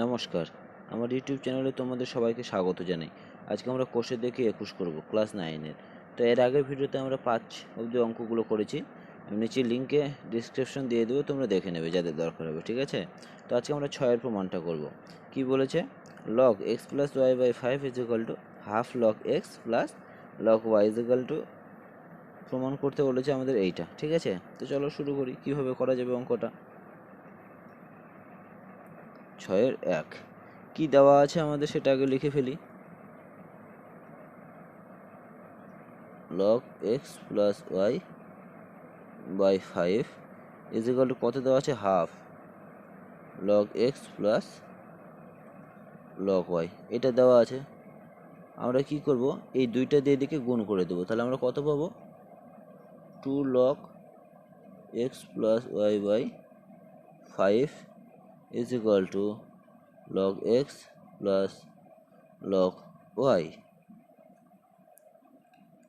নমস্কার, আমার ইউটিউব চ্যানেলে তোমাদের সবাইকে স্বাগত জানাই। আজকে আমরা কোষে দেখে 21 করব, ক্লাস 9-এর। তো এর আগের ভিডিওতে আমরা 5 অবধি অঙ্কগুলো করেছি। আমি নিচে লিঙ্কে ডিসক্রিপশন দিয়ে দেবো, তোমরা দেখে নেবে যাদের দরকার হবে, ঠিক আছে? তো আজকে আমরা 6-এর প্রমাণটা করব। কি বলেছে? log x plus y by 5 is equal to half log x plus log y is equal to, প্রমাণ করতে বলেছে আমাদের এইটা, ঠিক আছে? তো চলো শুরু করি, কিভাবে করা যাবে অঙ্কটা। 6-এর 1 কি দেওয়া আছে আমাদের সেটা আগে লিখে ফেলি। log x plus y by 5 is equal to কত দেওয়া আছে? Half log x plus log y, এটা দেওয়া আছে। আমরা কি করব, এই দুইটা দিয়ে দিকে গুণ করে দেবো, তাহলে আমরা কত পাবো? 2 log x plus y by 5 is equal to log x plus log y।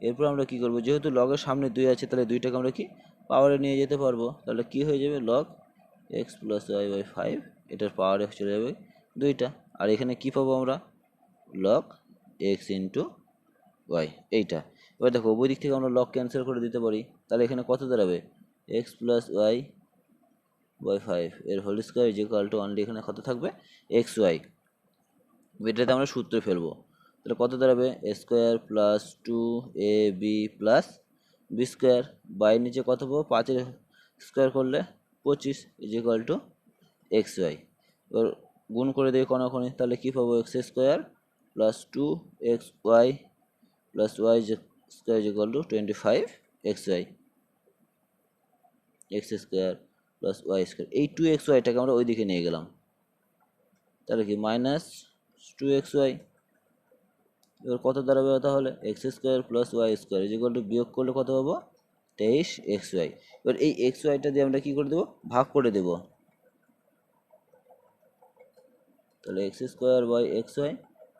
এরপর আমরা কি করব, যেহেতু লগের সামনে 2 আছে তাহলে দুইটাকে আমরা কি পাওয়ারে নিয়ে যেতে পারবো, তাহলে কি হয়ে যাবে? log x plus y by 5, এটার পাওয়ারে চলে যাবে 2টা। আর এখানে কি পাবো আমরা? log x ইন্টু y, এইটা। এবার দেখো ওই দিক থেকে আমরা log ক্যান্সেল করে দিতে পারি, তাহলে এখানে কত দাঁড়াবে? x plus y by 5 এর whole square is equal to only, এখানে কত থাকবে? X y. এটাতে আমরা সূত্রে ফেলবো, তাহলে কত দাঁড়াবে? A square plus 2ab plus b square by নিচে কত পাবো? 5-এর স্কোয়ার করলে 25 is equal to x y. এবার গুণ করে দিই কোনাকুনি, তাহলে কী পাবো? X square plus 2xy plus y square is equal to 25 x y, x square plus y square. এই 2xyটাকে আমরা ওই দিকে নিয়ে গেলাম, তাহলে কি মাইনাস 2xy। এবার কত দাঁড়াবে তাহলে? X square plus y square is equal to, বিয়োগ করলে কত পাবো? 23xy। এবার এই এক্স ওয়াইটা দিয়ে আমরা কী করে দেবো? ভাগ করে দেবো, তাহলে x square by x y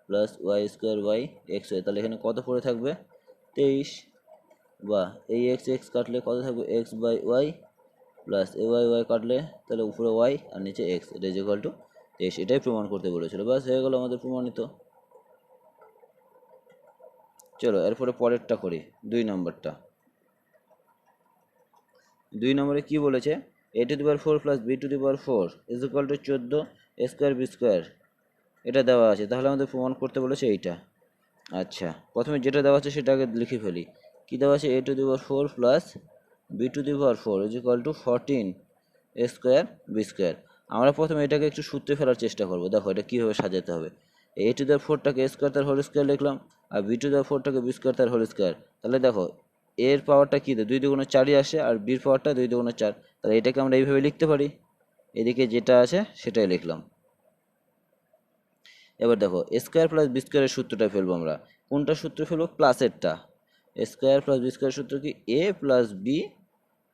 plus y square by x y, তাহলে এখানে কত পড়ে থাকবে? 23, বা এই এক্স এক্স কাটলে কত থাকবে? X by y plus a y y কাটলে তাহলে উপরে ওয়াই আর নিচে এক্স, এটা ইজ ইকুয়াল টু 23। এটাই প্রমাণ করতে বলেছিল, ব্যাস হয়ে গেল আমাদের প্রমাণিত। চলো এরপরে পরেরটা করি, 2 নম্বরটা। 2 নম্বরে কি বলেছে? a to the power 4 plus b to the power 4 is equal to 14 a square b square, এটা দেওয়া আছে। তাহলে আমাদের প্রমাণ করতে বলেছে এইটা। আচ্ছা, প্রথমে যেটা দেওয়া আছে সেটা আগে লিখে ফেলি। কি দেওয়া আছে? a to the power 4 plus b to the power 4 is equal to 14 a square b square. আমরা প্রথমে এটাকে একটু সূত্রে ফেলার চেষ্টা করবো। দেখো এটা কীভাবে সাজাতে হবে। a টু দি পাওয়ার 4টাকে a স্কোয়ার তার হোল স্কোয়ার লিখলাম, আর b টু দি পাওয়ার 4টাকে b স্কোয়ার তার হোল স্কোয়ার। তাহলে দেখো এর পাওয়ারটা কী দেয়? 2 দুগুণে 4ই আসে, আর বির পাওয়ারটা 2 দুগুণে 4। তাহলে এটাকে আমরা এইভাবে লিখতে পারি, এদিকে যেটা আছে সেটাই লিখলাম। এবার দেখো স্কোয়ার প্লাস বি স্কোয়ারের সূত্রটা ফেলবো আমরা। কোনটা সূত্র ফেলবো? প্লাসেরটা। স্কোয়ার প্লাস বি স্কোয়ারের সূত্র কি? এ প্লাস বি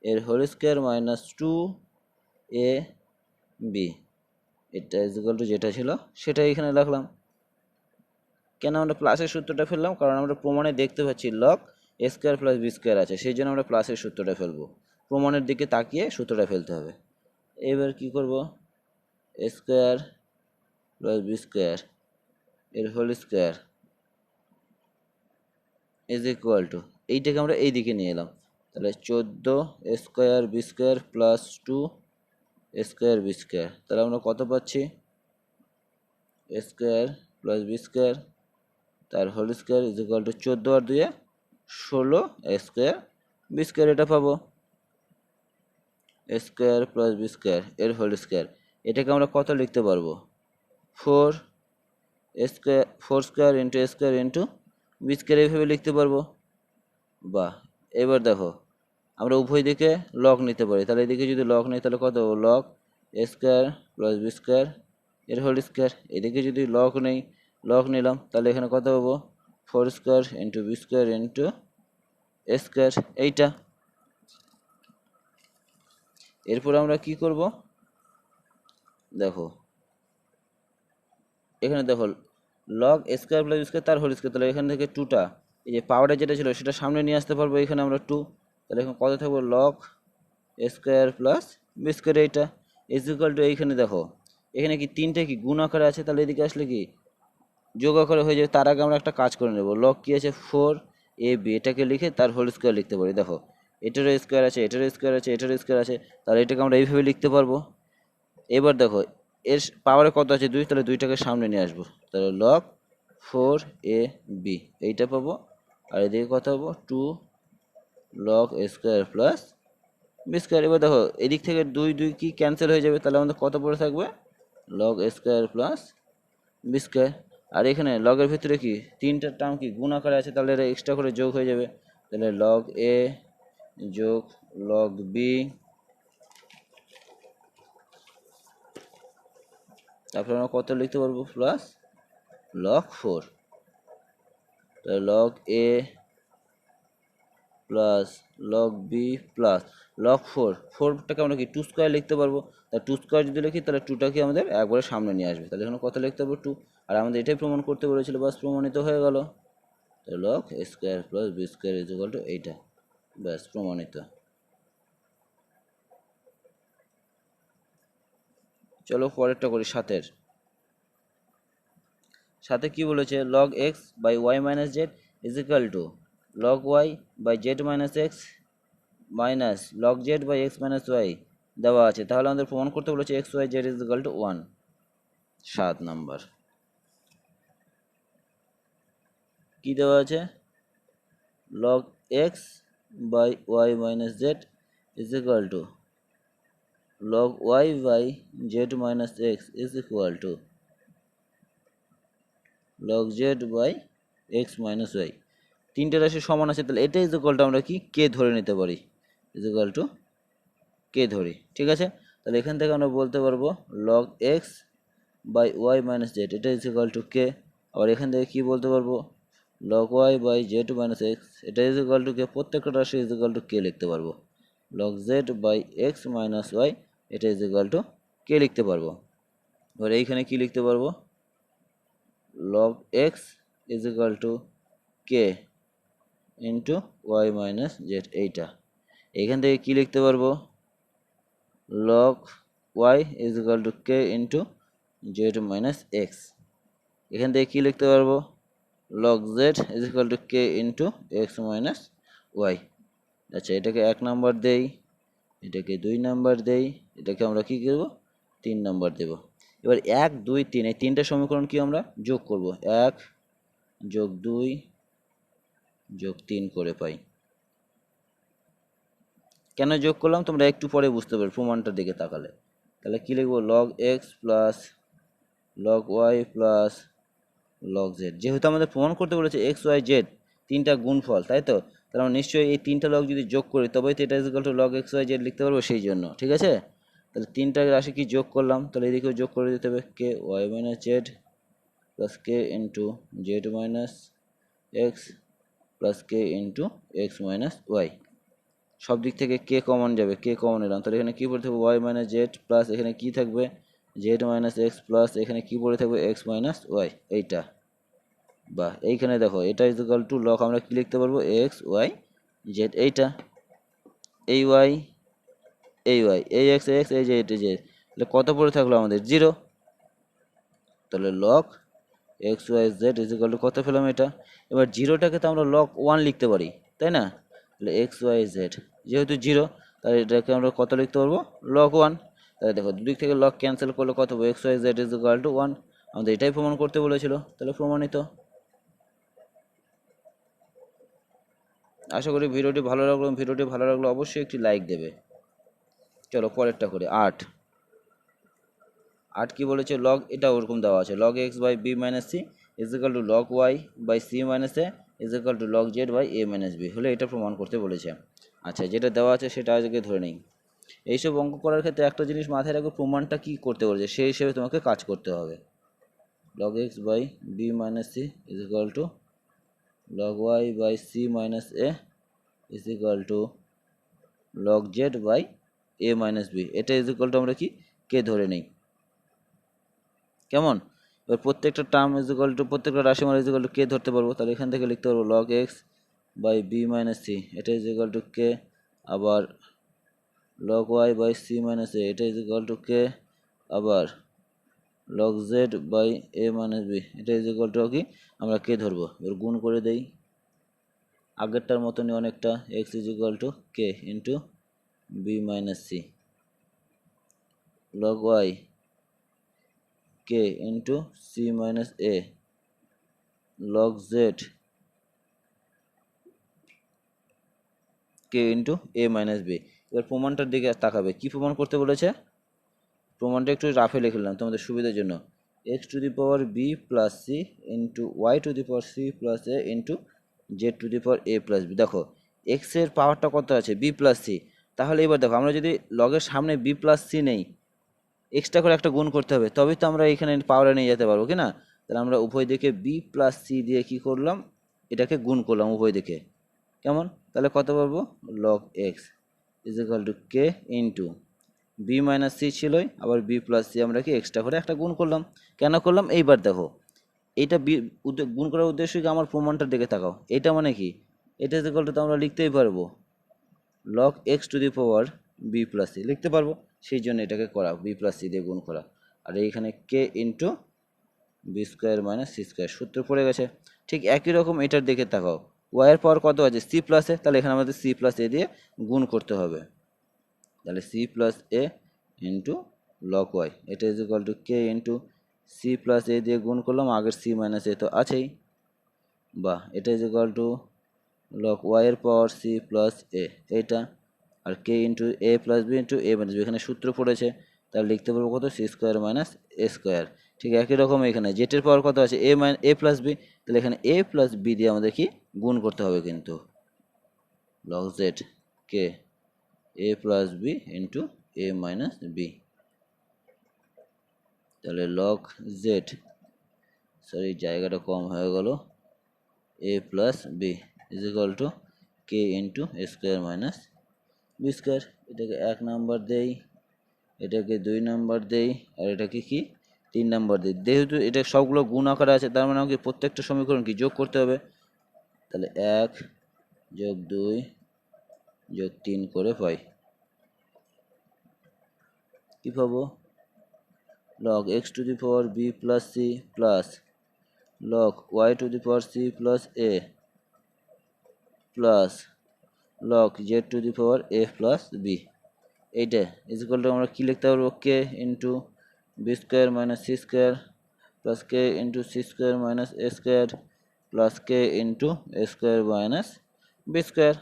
এর হোল স্কোয়ার মাইনাস 2ab, এটা ইজ ইকুয়াল টু যেটা ছিল সেটাই এখানে রাখলাম। কেন আমরা প্লাসের সূত্রটা ফেললাম? কারণ আমরা প্রমাণে দেখতে পাচ্ছি লগ এ স্কোয়ার প্লাস বি স্কোয়ার আছে, সেই জন্য আমরা প্লাসের সূত্রটা ফেলবো। প্রমাণের দিকে তাকিয়ে সূত্রটা ফেলতে হবে। এবার কি করব? A square plus b square এর whole square is equal to, এইটাকে আমরা এই দিকে নিয়ে এলাম, তাহলে 14 square b square plus 2 square b square. তাহলে আমরা কত পাচ্ছি? স্কোয়ার প্লাস বি স্কোয়ার তার whole square is equal to 14 আর 2 16 স্কোয়ার বি স্কোয়ার, এটা পাবো। স্কোয়ার প্লাস বি স্কোয়ার এর হোল স্কোয়ার, এটাকে আমরা কত লিখতে পারবো? 4 square 4 square into square into b square, এইভাবে লিখতে পারবো। বাহ, এবার দেখো আমরা উভয় দিকে লগ নিতে পারি, তাহলে এদিকে যদি লগ নিই তাহলে কত? লগ এ স্কোয়ার প্লাস বি স্কোয়ার এর হোল স্কোয়ার। এদিকে যদি লগ নেই, লগ নিলাম, তাহলে এখানে কত পাবো? 4 square into b square into a square, এইটা। এরপর আমরা কি করব? দেখো এখানে দেখো লগ স্কোয়ার প্লাস স্কোয়ার তার হোল স্কোয়ার, তাহলে এখান থেকে 2টা এই যে পাওয়ারটা যেটা ছিল সেটা সামনে নিয়ে আসতে পারবো, এখানে আমরা 2, তাহলে এখন কত থাকবো? Log square plus b square, এইটা ইজ ইকুয়াল টু, এইখানে দেখো এখানে কি তিনটে কি গুণ আকারে আছে, তাহলে এদিকে আসলে কি যোগ আকারে হয়ে যাবে। তার আগে আমরা একটা কাজ করে নেব, লগ কি আছে 4ab, এটাকে লিখে তার হোল স্কোয়ার লিখতে পারি। দেখো এটারও স্কোয়ার আছে, এটারও স্কোয়ার আছে, এটারও স্কোয়ার আছে, তাহলে এটাকে আমরা এইভাবে লিখতে পারবো। এবার দেখো এর পাওয়ারে কত আছে 2, তাহলে 2টাকে সামনে নিয়ে আসবো, তাহলে লগ 4ab এইটা পাবো। আর এদিকে কত পাবো 2 log square plus b square. এবার দেখো এদিক থেকে 2 কি ক্যান্সেল হয়ে যাবে, তাহলে আমাদের কত পড়ে থাকবে log square plus b square. আর এখানে লগের ভিতরে কি তিনটা টার্ম কি গুণ আকারে আছে, তাহলে এটা এক্সট্রা করে যোগ হয়ে যাবে, তাহলে লগ এ যোগ লগ বি, তারপরে আমরা কত লিখতে পারবো প্লাস লগ 4, তাহলে log a plus log b plus log 4টাকে আমরা কি 2 স্কোয়ার লিখতে পারবো। তা 2 স্কোয়ার যদি লিখি তাহলে 2টাকে আমাদের একবারে সামনে নিয়ে আসবে, তাহলে এখানে কত লিখতে পারবো 2। আর আমাদের এটাই প্রমাণ করতে বলেছিল, বাস প্রমাণিত হয়ে গেল। তাহলে log square plus b square is equal to এইটা, ব্যাস প্রমাণিত। চলো পরেরটা করি, সাথে কি বলেছে, log x by y minus z is equal to log y by z minus x minus log z by x minus y দেওয়া আছে। তাহলে আমাদের প্রমাণ করতে বলেছে x y z is equal to 1। 7 number কি দেওয়া আছে, log x by y minus z is equal to log y by z minus x is equal to log z by x minus y. তিনটে রাশি সমান আছে, তাহলে এটা is equal two আমরা কি কে ধরে নিতে পারি, ইজ ইকুয়াল টু কে ধরি, ঠিক আছে। তাহলে এখান থেকে আমরা বলতে পারবো log x by y minus z এটা ইজ ইকুয়াল টু কে। আবার এখান থেকে কি বলতে পারবো log y by z minus x এটা ইজ ইকুয়াল টু কে, প্রত্যেকটা রাশি ইজ ইকুয়াল টু কে লিখতে পারবো। Log z by x minus y এটা ইজ ইকুয়াল টু কে লিখতে পারবো। এবার এইখানে কি লিখতে পারবো log x is equal to k into y minus z এইটা। এইখান থেকে কি লিখতে পারবো log y is equal to k into z minus x. এখান থেকে কি লিখতে পারবো log z is equal to k into x minus y. আচ্ছা এটাকে 1 নাম্বার দেই, এটাকে 2 নাম্বার দেই, এটাকে আমরা কি করব 3 নাম্বার দেব। এবার 1 2 3 এই তিনটা সমীকরণ কি আমরা যোগ করব, 1 যোগ 2 যোগ 3 করে পাই। কেন যোগ করলাম তোমরা একটু পরে বুঝতে পারবে প্রমাণটার দিকে তাকালে। তাহলে কি লিখবো log x plus log y plus log z. যেহেতু আমাদের প্রমাণ করতে বলেছে এক্স ওয়াই জেড তিনটা গুণফল, তাই তো, তাহলে আমরা নিশ্চয়ই এই তিনটা লগ যদি যোগ করি তবেই তো এটা is equal to log x y z লিখতে পারবো, সেই জন্য, ঠিক আছে। তাহলে তিনটা রাশি কি যোগ করলাম, তাহলে এদিকেও যোগ করে দিতে হবে k y minus z plus k into z minus x plus k into x minus y. সব দিক থেকে কে কমন যাবে, কে কমন এলাম, তাহলে এখানে কি পড়ে থাকবে ওয়াই মাইনাস জেড প্লাস এখানে কি থাকবে জেড মাইনাস এক্স প্লাস এখানে কি পড়ে থাকবে এক্স মাইনাস ওয়াই এইটা। বা এইখানে দেখো এটা ইজ ইকুয়াল টু লগ আমরা কি লিখতে পারবো এক্স ওয়াই জেড এইটা, এই ওয়াই এই ওয়াই এই এক্স এক্স এই জেড এই জেড, তাহলে কত পড়ে থাকলো আমাদের 0। তাহলে log x y z is equal to কত পেলাম এটা। এবার 0টাকে তো আমরা লগ 1 লিখতে পারি, তাই না। তাহলে এক্স ওয়াই জেড যেহেতু 0, তাহলে এটাকে আমরা কত লিখতে পারবো লগ 1। তাহলে দেখো দুদিক থেকে লগ ক্যান্সেল করলে কত হবে x y z is equal to 1। আমাদের এটাই প্রমাণ করতে বলেছিল, তাহলে প্রমাণিত। আশা করি ভিডিওটি ভালো লাগলো অবশ্যই একটি লাইক দেবে। চলো পরেরটা করি 8 কি বলেছে লগ এটা ওরকম দেওয়া আছে log x by b minus c is equal to log y by c minus a is equal to log z by a minus b হলে এটা প্রমাণ করতে বলেছে। আচ্ছা যেটা দেওয়া আছে সেটা আজকে ধরে নেই। এইসব অঙ্ক করার ক্ষেত্রে একটা জিনিস মাথায় রাখবে, প্রমাণটা কি করতে বলেছে সেই হিসেবে তোমাকে কাজ করতে হবে। Log x by b minus c is equal to log y by c minus a is equal to log z by a minus b, এটা ইজ ইকাল টু আমরা কি কে ধরে নেই, কেমন। এবার প্রত্যেকটা টার্ম ইজ ইকুয়াল টু প্রত্যেকটা রাশিমালা ইজ ইকুয়াল টু কে ধরতে পারবো, তাহলে এখান থেকে লিখতে পারবো log x by b minus c এটা ইজ ইকুয়াল টু কে, আবার log y by c minus a এটা ইজ ইকুয়াল টু কে, আবার log z by a minus b, এটা ইজ ইকুয়াল টু কি, আমরা কে ধরবো, এবার গুণ করে দেই আগেরটার মতনই অনেকটা, x is equal to k into b minus c, log y k into c minus a, log z k into a minus b. এবার প্রমাণটার দিকে তাকাবে, কি প্রমাণ করতে বলেছে, প্রমাণটা একটু রাফে লিখে নিলাম তোমাদের সুবিধার জন্য, x to the power b plus c into y to the power c plus a into z to the power a plus b. দেখো এক্স এর পাওয়ারটা কত আছে, বি প্লাস সি, তাহলে এবার দেখো আমরা যদি লগের সামনে বি প্লাস সি নেই, এক্সট্রা করে একটা গুণ করতে হবে, তবেই তো আমরা এখানে পাওয়ারে নিয়ে যেতে পারবো কি না। তাহলে আমরা উভয় দিকে বি প্লাস সি দিয়ে কি করলাম, এটাকে গুণ করলাম উভয় দিকে, কেমন, তাহলে কত পারবো, log x is equal to k into b minus c ছিলই, আবার বি প্লাস সি আমরা কি এক্সট্রা করে একটা গুণ করলাম, কেন করলাম, এইবার দেখো এইটা গুণ করার উদ্দেশ্য কি, আমার প্রমাণটার দিকে তাকাও, এটা মানে কি, এটা ইজ ইকাল টু তো আমরা লিখতেই পারবো log x to the power b plus c লিখতে পারবো, সেই জন্য এটাকে করা বি প্লাস সি দিয়ে গুণ করা, আর এইখানে k into b square minus c square, সূত্র পড়ে গেছে। ঠিক একই রকম এটার দিকে তাকাও, ওয়াইয়ের পাওয়ার কত আছে, সি প্লাসে, তাহলে এখানে আমাদের সি প্লাস এ দিয়ে গুণ করতে হবে, তাহলে c plus a into log y, এটা is equal to k into c plus a দিয়ে গুণ করলাম, আগের সি মাইনাস এ তো আছেই, বা এটা ইজ ইকাল টু লগ ওয়াইয়ের পাওয়ার সি প্লাস এ, এইটা, আর কে into A plus b into a minus B, এখানে সূত্র পড়েছে, তাহলে লিখতে পারবো কত, C square minus a square. ঠিক একই রকম এখানে জেটের পাওয়ার কত আছে, এ প্লাস বি, তাহলে এখানে এ প্লাস বি দিয়ে আমাদের কি গুণ করতে হবে, কিন্তু লগ জেড কে a plus b into a minus b, তাহলে লগ জেড, সরি জায়গাটা কম হয়ে গেল, a plus b is equal to k into a square minus b square, এটাকে 1 নাম্বার দেই, এটাকে 2 নাম্বার দেই, আর এটাকে কি 3 নাম্বার দিই, যেহেতু এটা সবগুলো গুণ আকারে আছে, তার মানে আমাকে প্রত্যেকটা সমীকরণ কি যোগ করতে হবে, তাহলে 1 যোগ 2 যোগ 3 করে পাই, কি পাবো, log x to the power b plus c plus log y to the power c plus a plus log z to the power a plus b, এইটা ইজিক্যাল টু আমরা কী লিখতে পারবো, k into b square minus c square plus k into c square minus a square plus k into a square minus b square.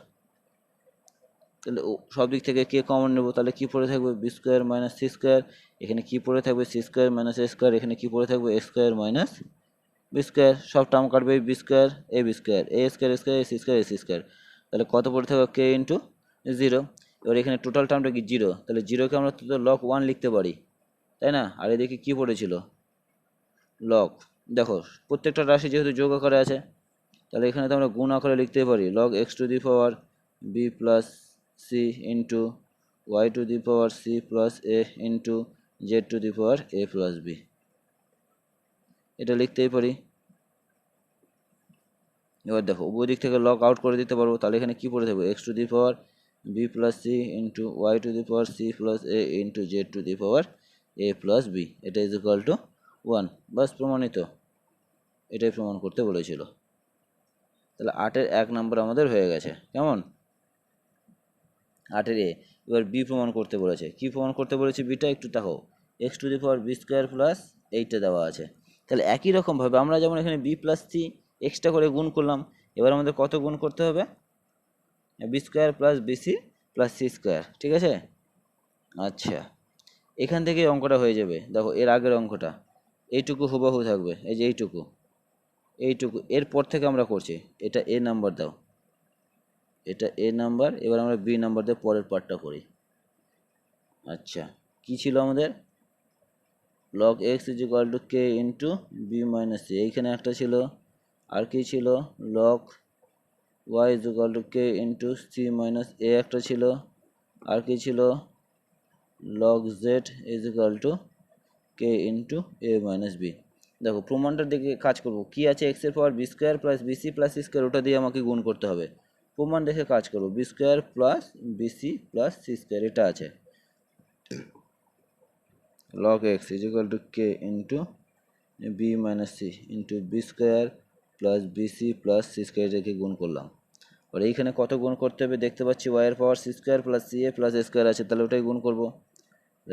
তাহলে সব দিক থেকে কে common নেব, তাহলে কি পড়ে থাকবে, b square minus c square, এখানে কি পড়ে থাকবে, c square minus a square, এখানে কি পড়ে থাকবে, a square minus b square, সব টার্ম কাটবে, b square b square, a square square a c square a c square, তাহলে কত পড়ে থাকবে, কে ইন্টু 0, এবার এখানে টোটাল টার্মটা কি 0, তাহলে 0কে আমরা তো লগ 1 লিখতে পারি, তাই না, আর এদিকে কি পড়েছিল, লগ, দেখো প্রত্যেকটা রাশি যেহেতু যোগ আকারে আছে, তাহলে এখানে তো আমরা গুণ আকারে লিখতে পারি, log x to the power b plus c into y to the power c plus a into z to the power a plus b, এটা লিখতেই পারি। এবার দেখো উভয় দিক থেকে লগ আউট করে দিতে পারবো, তাহলে এখানে কি পড়ে থাকবে, x to the power b plus c into y to the power c plus a into z to the power a plus b, এটা ইজ ইকুয়াল টু 1, বাস প্রমাণিত, এটাই প্রমাণ করতে বলেছিল। তাহলে 8-এর 1 নম্বর আমাদের হয়ে গেছে, কেমন, 8-এর এ। এবার বি প্রমাণ করতে বলেছে, কি প্রমাণ করতে বলেছে বিটা, একটু দেখো, x to the power b square plus এইটটা দেওয়া আছে, তাহলে একই রকমভাবে আমরা যেমন এখানে বি প্লাস সি এক্সট্রা করে গুণ করলাম, এবার আমাদের কত গুণ করতে হবে, b square plus BC plus c square, ঠিক আছে। আচ্ছা এখান থেকে অঙ্কটা হয়ে যাবে, দেখো এর আগের অঙ্কটা এইটুকু হুবহু থাকবে, এই যে এইটুকু এইটুকু, এরপর থেকে আমরা করছি, এটা এ নাম্বার দাও, এটা এ নাম্বার, এবার আমরা বি নাম্বার দিয়ে পরের পার্টটা করি। আচ্ছা কি ছিল আমাদের, log x is equal to k into b minus c, এইখানে একটা ছিল, আর কি ছিল, log y is equal to k into c minus a একটা ছিল, আর কি ছিল, log z is equal to k into a minus b. দেখো প্রমাণটার দিকে কাজ করব, কি আছে, এক্স এর power b square plus BC plus c square, ওটা দিয়ে আমাকে গুণ করতে হবে, প্রমাণ দেখে কাজ করব, b square plus BC plus c square এটা আছে, log x is equal to k into b minus c into b square plus bc plus c square রেখে গুণ করলাম। আর এইখানে কত গুণ করতে হবে দেখতে পাচ্ছি y এর পাওয়ার c square plus c a plus a square আছে, তাহলে ওটাই গুণ করবো।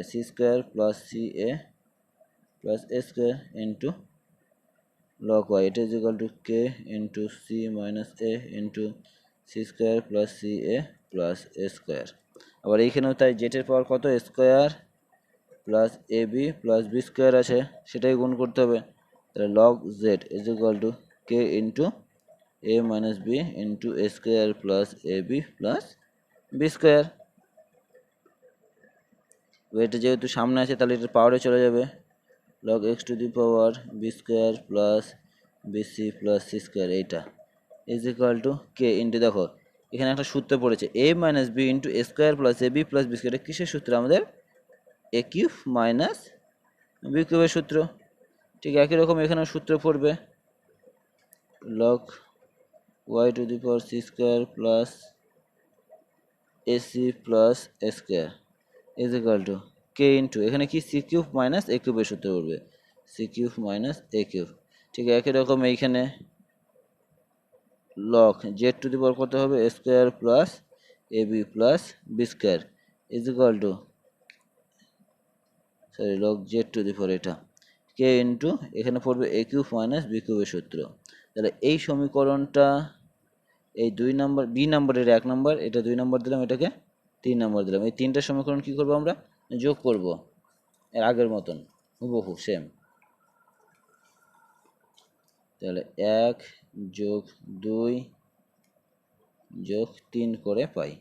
c square plus c a plus a square into log y, it is equal to k into c minus a into c square plus c a plus a square. আবার এইখানেও তাই z এর power কত square plus a b plus b square আছে, সেটাই গুণ করতে হবে। তাহলে log z is equal to k into a minus b into a square plus a b plus b square. এটা যেহেতু সামনে আছে তাহলে এটার পাওয়ারে চলে যাবে, log x to the power b square plus BC plus c square, এইটা is equal to k into, দেখো এখানে একটা সূত্র পড়েছে এ minus b into a square plus a b plus b square. কিসের সূত্র? আমাদের এ কিউব মাইনাস বি কিউবের সূত্র। ঠিক একই রকম এখানেও সূত্র পড়বে log y to the power c square plus AC plus a square is equal to k into, এখানে কি সি কিউব মাইনাস এ কিউবের সূত্র পড়বে, c cube minus a cube. ঠিক একই রকম এইখানে log z to the power কত হবে a square plus a b plus b square is equal to, sorry log z to the power এটা কে ইন্টু এখানে পড়বে এ কিউব মাইনাস বি কিউবের সূত্র। তাহলে এই সমীকরণটা এই 2 নম্বর বি নম্বরের 1 নম্বর, এটা 2 নম্বর দিলাম, এটাকে 3 নম্বর দিলাম। এই তিনটা সমীকরণ কি করব আমরা? যোগ করব এর আগের মতন হুবহু সেম। তাহলে 1 যোগ 2 যোগ 3 করে পাই।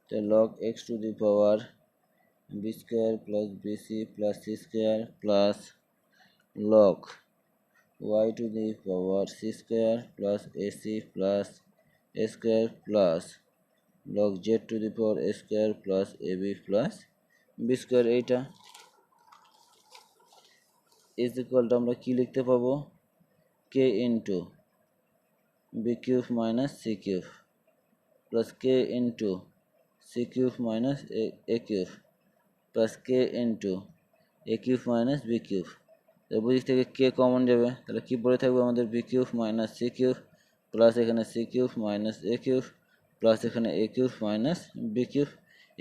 তো log x to the power b square plus BC plus c square plus log y to the power c square plus ac plus a square plus log z to the power a square plus ab plus b square, এইটা is equal to আমরা কি লিখতে পাবো k into b cube minus c cube plus k into c cube minus a cube plus k into a cube minus b cube। বুঝি থেকে কে common যাবে, তাহলে কি পড়ে থাকবে আমাদের b cube minus c cube plus এখানে c cube minus a cube plus এখানে a cube minus b cube,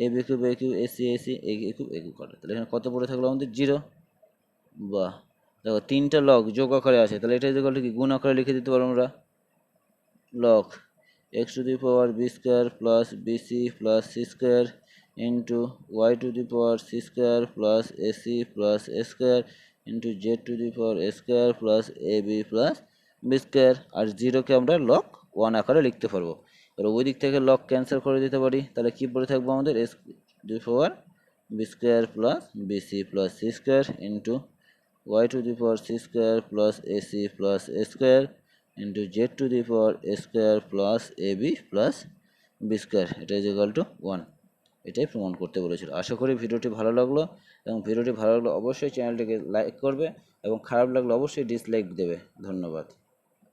a b cube a cube ac ac a cube a cube কাটা। তাহলে এখানে কত পড়ে থাকলো আমাদের 0। বাহ, দেখো তিনটা লগ যোগ আকারে আছে, তাহলে এটা ইকুয়াল টু কি গুণ আকারে লিখে দিতে পারো আমরা, log x to the power b square plus BC plus c square into y to the power c square plus AC plus a square into z to the power a square plus a b plus b square. আর জিরোকে আমরা log 1 আকারে লিখতে পারবো। এবার ওই দিক থেকে লগ ক্যান্সেল করে দিতে পারি, তাহলে কি পড়ে থাকবো আমাদের x to the power b square plus BC plus c square into y to the power c square plus AC plus a square into z to the power a square plus a b plus b square, এটা is equal to 1। এটাই প্রমাণ করতে বলেছিল। আশা করি ভিডিওটি ভালো লাগলো, এবং ভিডিওটি ভালো লাগলে অবশ্যই চ্যানেলটিকে লাইক করবে এবং খারাপ লাগলে অবশ্যই ডিসলাইক দেবে। ধন্যবাদ।